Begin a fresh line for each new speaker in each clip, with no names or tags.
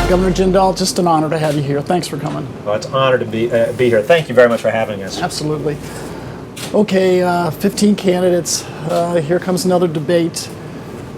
Governor Jindal, just an honor to have you here. Thanks for coming.
Well, it's an honor to be here. Thank you very much for having us.
Absolutely. Okay, 15 candidates. Here comes another debate.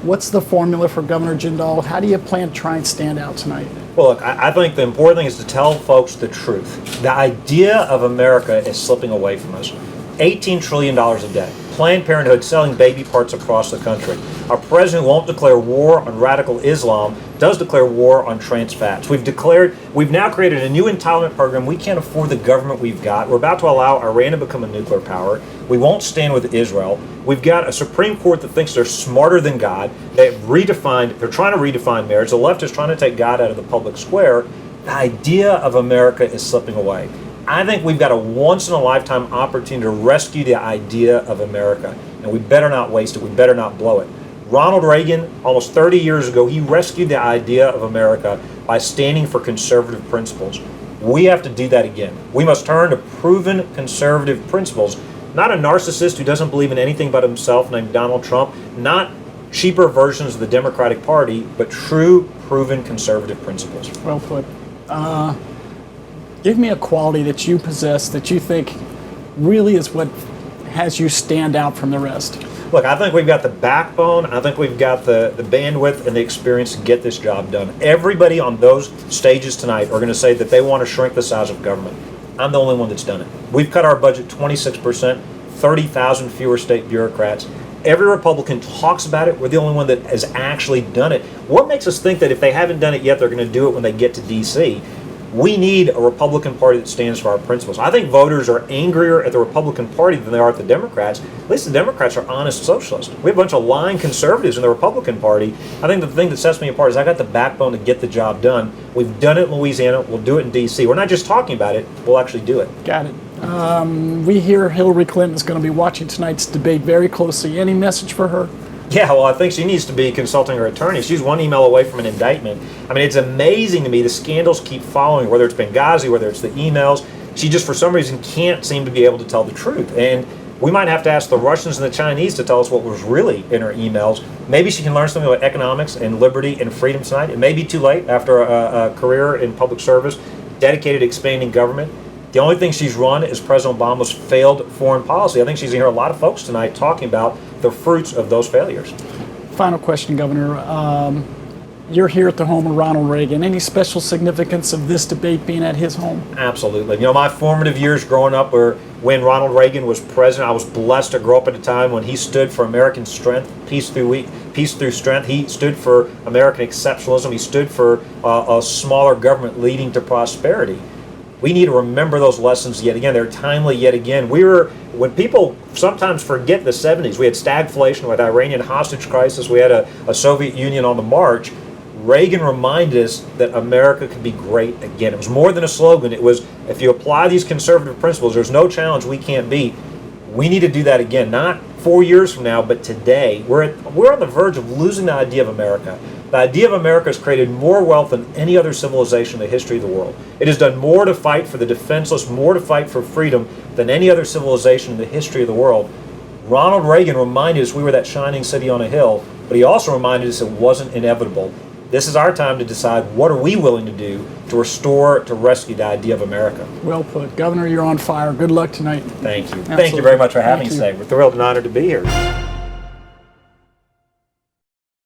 What's the formula for Governor Jindal? How do you plan to try and stand out tonight?
Well, look, I think the important thing is to tell folks the truth. The idea of America is slipping away from us. $18 trillion of debt. Planned Parenthood selling baby parts across the country. Our president won't declare war on radical Islam, does declare war on trans fats. We've now created a new entitlement program. We can't afford the government we've got. We're about to allow Iran to become a nuclear power. We won't stand with Israel. We've got a Supreme Court that thinks they're smarter than God. They're trying to redefine marriage. The left is trying to take God out of the public square. The idea of America is slipping away. I think we've got a once-in-a-lifetime opportunity to rescue the idea of America, and we better not waste it. We better not blow it. Ronald Reagan, almost 30 years ago, he rescued the idea of America by standing for conservative principles. We have to do that again. We must turn to proven conservative principles, not a narcissist who doesn't believe in anything but himself named Donald Trump, not cheaper versions of the Democratic Party, but true, proven conservative principles.
Well put. Give me a quality that you possess that you think really is what has you stand out from the rest.
Look, I think we've got the backbone, I think we've got the bandwidth and the experience to get this job done. Everybody on those stages tonight are going to say that they want to shrink the size of government. I'm the only one that's done it. We've cut our budget 26%, 30,000 fewer state bureaucrats. Every Republican talks about it. We're the only one that has actually done it. What makes us think that if they haven't done it yet, they're going to do it when they get to D.C.? We need a Republican Party that stands for our principles. I think voters are angrier at the Republican Party than they are at the Democrats. At least the Democrats are honest socialists. We have a bunch of lying conservatives in the Republican Party. I think the thing that sets me apart is I got the backbone to get the job done. We've done it in Louisiana. We'll do it in D.C. We're not just talking about it. We'll actually do it.
Got it. We hear Hillary Clinton is going to be watching tonight's debate very closely. Any message for her?
Yeah, well, I think she needs to be consulting her attorney. She's one email away from an indictment. I mean, it's amazing to me. The scandals keep following, whether it's Benghazi, whether it's the emails. She just, for some reason, can't seem to be able to tell the truth. And we might have to ask the Russians and the Chinese to tell us what was really in her emails. Maybe she can learn something about economics and liberty and freedom tonight. It may be too late after a career in public service, dedicated to expanding government. The only thing she's run is President Obama's failed foreign policy. I think she's going to hear a lot of folks tonight talking about the fruits of those failures.
Final question, Governor. You're here at the home of Ronald Reagan. Any special significance of this debate being at his home?
Absolutely. You know, my formative years growing up were when Ronald Reagan was president. I was blessed to grow up at a time when he stood for American strength, peace through strength. He stood for American exceptionalism. He stood for a smaller government leading to prosperity. We need to remember those lessons yet again. They're timely yet again. When people sometimes forget the 70s, we had stagflation with Iranian hostage crisis. We had a Soviet Union on the march. Reagan reminded us that America could be great again. It was more than a slogan. It was, if you apply these conservative principles, there's no challenge we can't beat. We need to do that again, not 4 years from now, but today. We're on the verge of losing the idea of America. The idea of America has created more wealth than any other civilization in the history of the world. It has done more to fight for the defenseless, more to fight for freedom than any other civilization in the history of the world. Ronald Reagan reminded us we were that shining city on a hill, but he also reminded us it wasn't inevitable. This is our time to decide what are we willing to do to restore, to rescue the idea of America.
Well put. Governor, you're on fire. Good luck tonight.
Thank you.
Absolutely.
Thank you very much for having us today. We're thrilled and honored to be here.